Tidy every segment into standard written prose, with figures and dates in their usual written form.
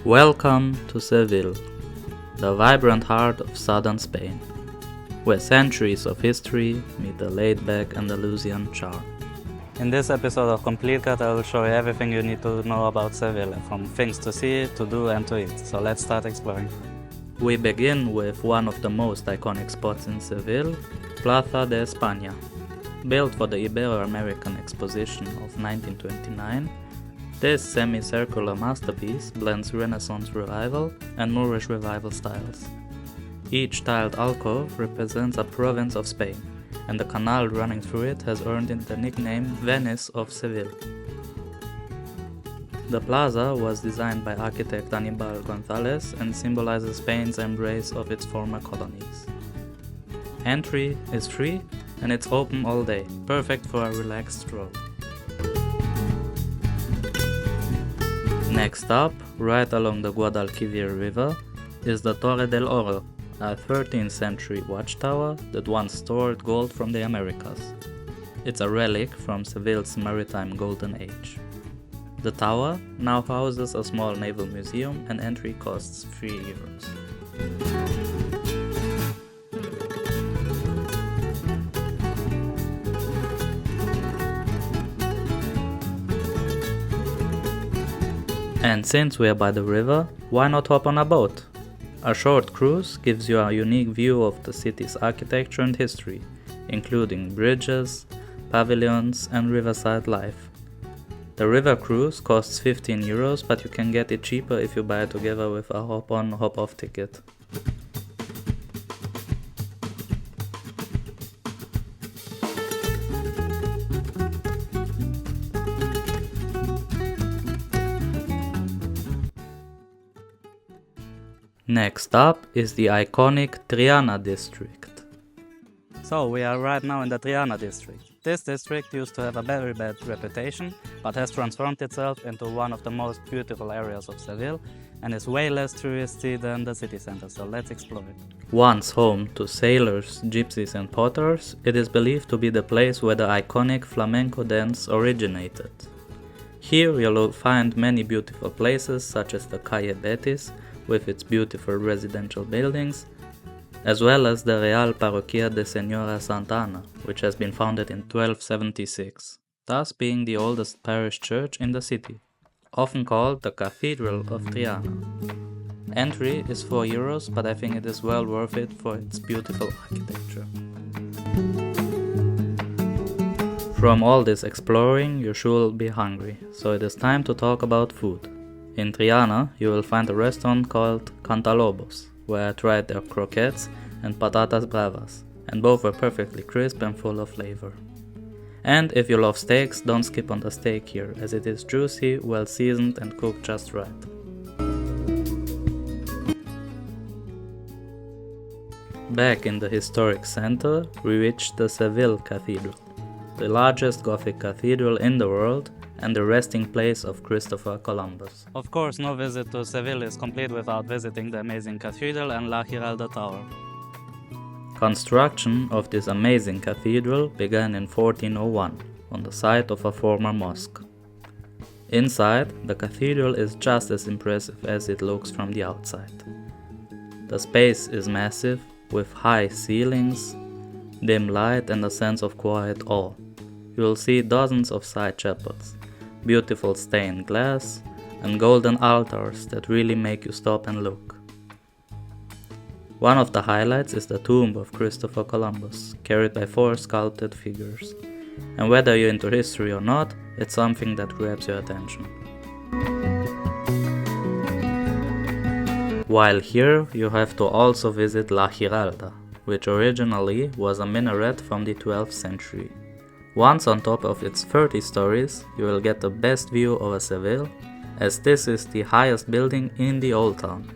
Welcome to Seville, the vibrant heart of southern Spain, where centuries of history meet the laid-back Andalusian charm. In this episode of Complete Cut, I will show you everything you need to know about Seville, from things to see, to do and to eat. So let's start exploring. We begin with one of the most iconic spots in Seville, Plaza de España. Built for the Ibero-American Exposition of 1929, this semicircular masterpiece blends Renaissance Revival and Moorish Revival styles. Each tiled alcove represents a province of Spain, and the canal running through it has earned it the nickname Venice of Seville. The plaza was designed by architect Aníbal González and symbolizes Spain's embrace of its former colonies. Entry is free and it's open all day, perfect for a relaxed stroll. Next up, right along the Guadalquivir river, is the Torre del Oro, a 13th century watchtower that once stored gold from the Americas. It's a relic from Seville's maritime golden age. The tower now houses a small naval museum and entry costs €3. And since we are by the river, why not hop on a boat? A short cruise gives you a unique view of the city's architecture and history, including bridges, pavilions and riverside life. The river cruise costs €15, but you can get it cheaper if you buy it together with a hop-on, hop-off ticket. Next up is the iconic Triana district. So we are right now in the Triana district. This district used to have a very bad reputation, but has transformed itself into one of the most beautiful areas of Seville and is way less touristy than the city center, so let's explore it. Once home to sailors, gypsies and potters, it is believed to be the place where the iconic flamenco dance originated. Here you'll find many beautiful places such as the Calle Betis, with its beautiful residential buildings, as well as the Real Parroquia de Señora Santa Ana, which has been founded in 1276, thus being the oldest parish church in the city, often called the Cathedral of Triana. Entry is €4, but I think it is well worth it for its beautiful architecture. From all this exploring, you should be hungry, so it is time to talk about food. In Triana, you will find a restaurant called Cantalobos, where I tried their croquettes and patatas bravas, and both were perfectly crisp and full of flavor. And if you love steaks, don't skip on the steak here, as it is juicy, well seasoned and cooked just right. Back in the historic center, we reached the Seville Cathedral, the largest Gothic cathedral in the world, and the resting place of Christopher Columbus. Of course, no visit to Seville is complete without visiting the amazing cathedral and La Giralda Tower. Construction of this amazing cathedral began in 1401 on the site of a former mosque. Inside, the cathedral is just as impressive as it looks from the outside. The space is massive, with high ceilings, dim light and a sense of quiet awe. You will see dozens of side chapels, beautiful stained glass, and golden altars that really make you stop and look. One of the highlights is the tomb of Christopher Columbus, carried by 4 sculpted figures. And whether you're into history or not, it's something that grabs your attention. While here, you have to also visit La Giralda, which originally was a minaret from the 12th century. Once on top of its 30 stories, you will get the best view over Seville, as this is the highest building in the old town.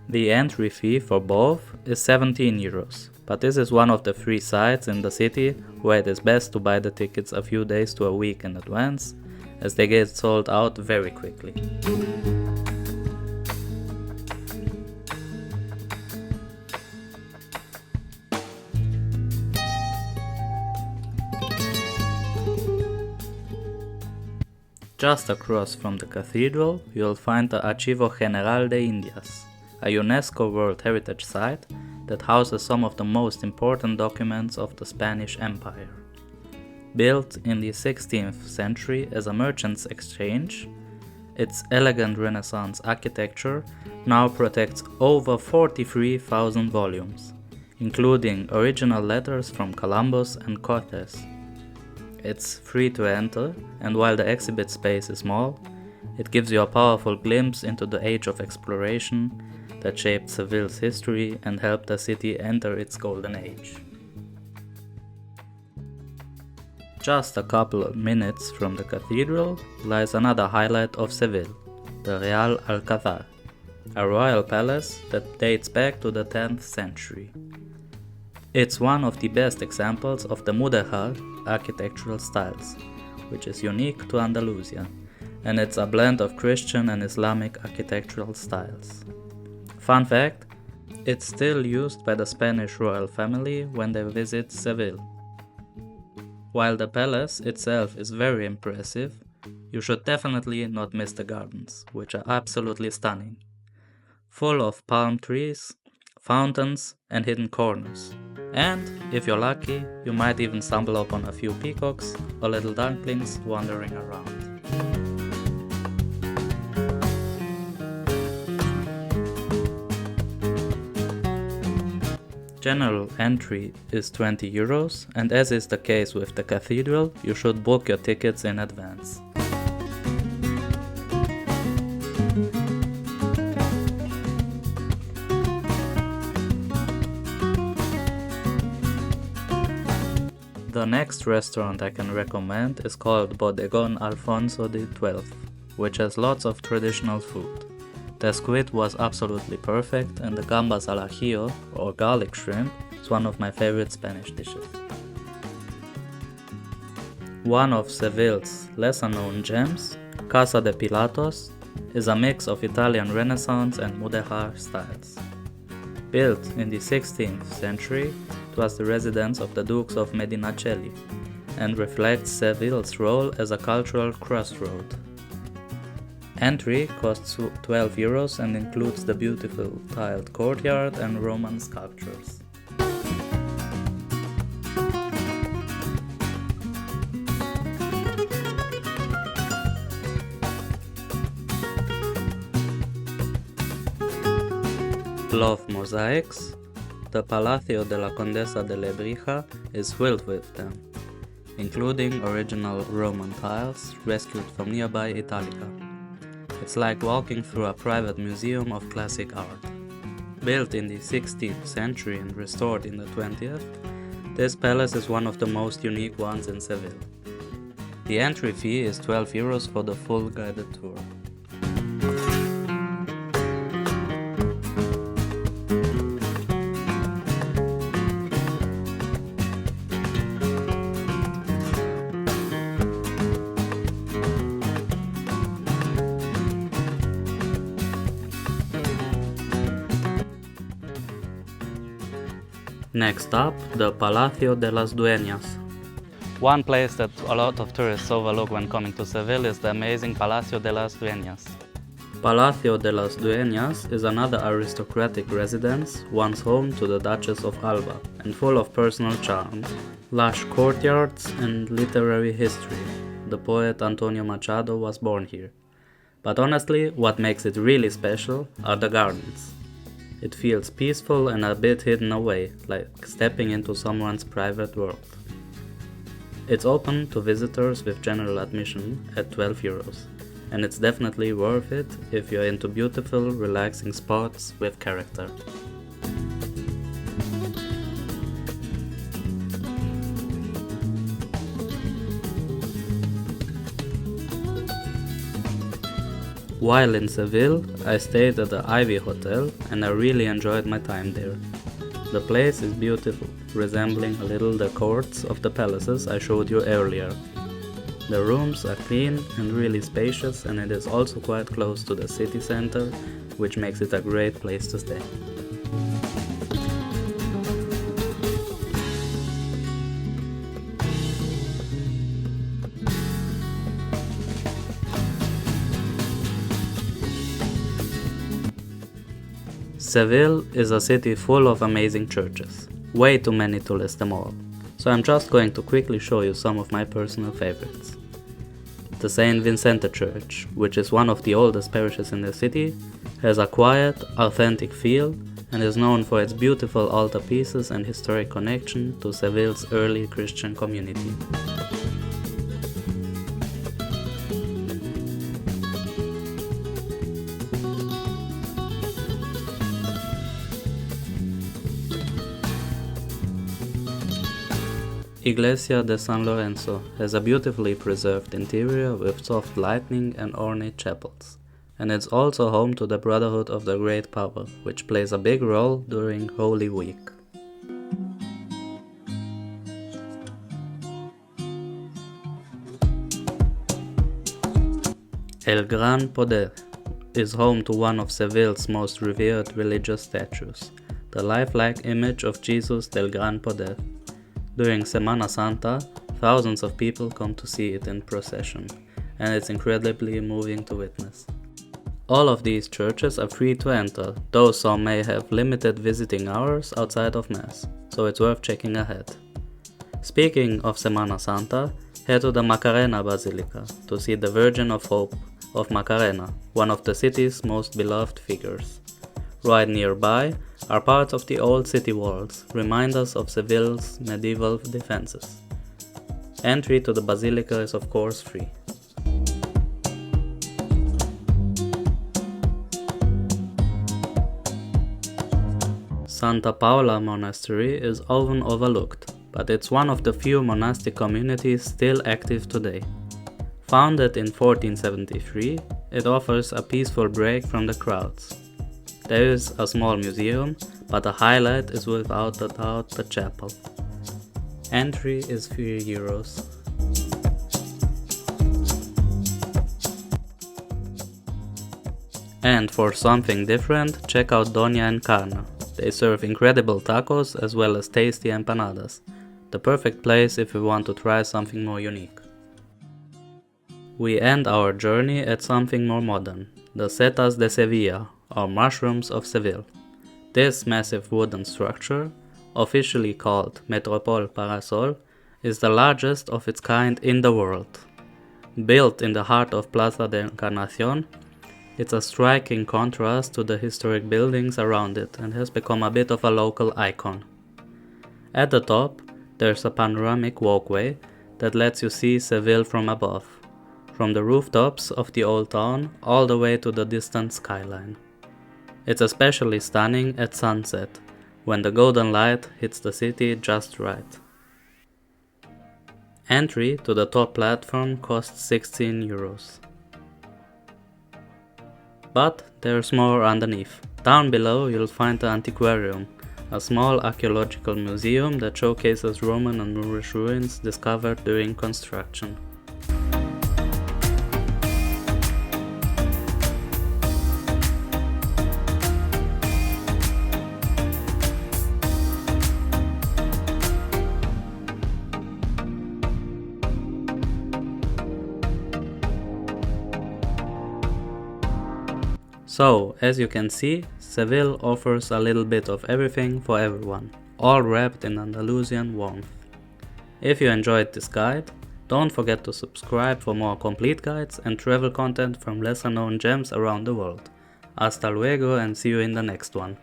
The entry fee for both is €17, but this is one of the 3 sites in the city where it is best to buy the tickets a few days to a week in advance, as they get sold out very quickly. Just across from the cathedral, you'll find the Archivo de Indias, a UNESCO World Heritage Site that houses some of the most important documents of the Spanish Empire. Built in the 16th century as a merchant's exchange, its elegant Renaissance architecture now protects over 43,000 volumes, including original letters from Columbus and Countess. It's free to enter, and while the exhibit space is small, it gives you a powerful glimpse into the age of exploration that shaped Seville's history and helped the city enter its golden age. Just a couple of minutes from the cathedral lies another highlight of Seville, the Real Alcázar, a royal palace that dates back to the 10th century. It's one of the best examples of the Mudéjar architectural styles, which is unique to Andalusian, and it's a blend of Christian and Islamic architectural styles. Fun fact, it's still used by the Spanish royal family when they visit Seville. While the palace itself is very impressive, you should definitely not miss the gardens, which are absolutely stunning. Full of palm trees, fountains, and hidden corners. And, if you're lucky, you might even stumble upon a few peacocks or little ducklings wandering around. General entry is 20 euros, and as is the case with the cathedral, you should book your tickets in advance. The next restaurant I can recommend is called Bodegón Alfonso XII, which has lots of traditional food. The squid was absolutely perfect, and the gambas al ajillo, or garlic shrimp, is one of my favorite Spanish dishes. One of Seville's lesser known gems, Casa de Pilatos, is a mix of Italian Renaissance and Mudéjar styles. Built in the 16th century, it was the residence of the Dukes of Medinaceli, and reflects Seville's role as a cultural crossroad. Entry costs 12 euros and includes the beautiful tiled courtyard and Roman sculptures. Love mosaics? The Palacio de la Condesa de Lebrija is filled with them, including original Roman tiles rescued from nearby Italica. It's like walking through a private museum of classic art. Built in the 16th century and restored in the 20th, this palace is one of the most unique ones in Seville. The entry fee is 12 euros for the full guided tour. Next up, the Palacio de las Dueñas. One place that a lot of tourists overlook when coming to Seville is the amazing Palacio de las Dueñas. Palacio de las Dueñas is another aristocratic residence, once home to the Duchess of Alba, and full of personal charm, lush courtyards, and literary history. The poet Antonio Machado was born here. But honestly, what makes it really special are the gardens. It feels peaceful and a bit hidden away, like stepping into someone's private world. It's open to visitors with general admission at 12 euros, and it's definitely worth it if you're into beautiful, relaxing spots with character. While in Seville, I stayed at the Ivy Hotel and I really enjoyed my time there. The place is beautiful, resembling a little the courts of the palaces I showed you earlier. The rooms are clean and really spacious, and it is also quite close to the city center, which makes it a great place to stay. Seville is a city full of amazing churches, way too many to list them all, so I'm just going to quickly show you some of my personal favorites. The St. Vincente Church, which is one of the oldest parishes in the city, has a quiet, authentic feel and is known for its beautiful altarpieces and historic connection to Seville's early Christian community. Iglesia de San Lorenzo has a beautifully preserved interior with soft lighting and ornate chapels, and it's also home to the Brotherhood of the Great Power, which plays a big role during Holy Week. El Gran Poder is home to one of Seville's most revered religious statues, the lifelike image of Jesus del Gran Poder. During Semana Santa, thousands of people come to see it in procession, and it's incredibly moving to witness. All of these churches are free to enter, though some may have limited visiting hours outside of Mass, so it's worth checking ahead. Speaking of Semana Santa, head to the Macarena Basilica to see the Virgin of Hope of Macarena, one of the city's most beloved figures. Right nearby are parts of the old city walls, reminders of Seville's medieval defenses. Entry to the basilica is of course free. Santa Paula Monastery is often overlooked, but it's one of the few monastic communities still active today. Founded in 1473, it offers a peaceful break from the crowds. There is a small museum, but the highlight is without a doubt the chapel. Entry is €3. And for something different, check out Doña Encarna. They serve incredible tacos as well as tasty empanadas. The perfect place if you want to try something more unique. We end our journey at something more modern, the Setas de Sevilla, or Mushrooms of Seville. This massive wooden structure, officially called Metropole Parasol, is the largest of its kind in the world. Built in the heart of Plaza de Encarnacion, it's a striking contrast to the historic buildings around it and has become a bit of a local icon. At the top, there's a panoramic walkway that lets you see Seville from above, from the rooftops of the old town all the way to the distant skyline. It's especially stunning at sunset, when the golden light hits the city just right. Entry to the top platform costs €16. But there's more underneath. Down below you'll find the Antiquarium, a small archaeological museum that showcases Roman and Moorish ruins discovered during construction. So, as you can see, Seville offers a little bit of everything for everyone, all wrapped in Andalusian warmth. If you enjoyed this guide, don't forget to subscribe for more complete guides and travel content from lesser known gems around the world. Hasta luego and see you in the next one.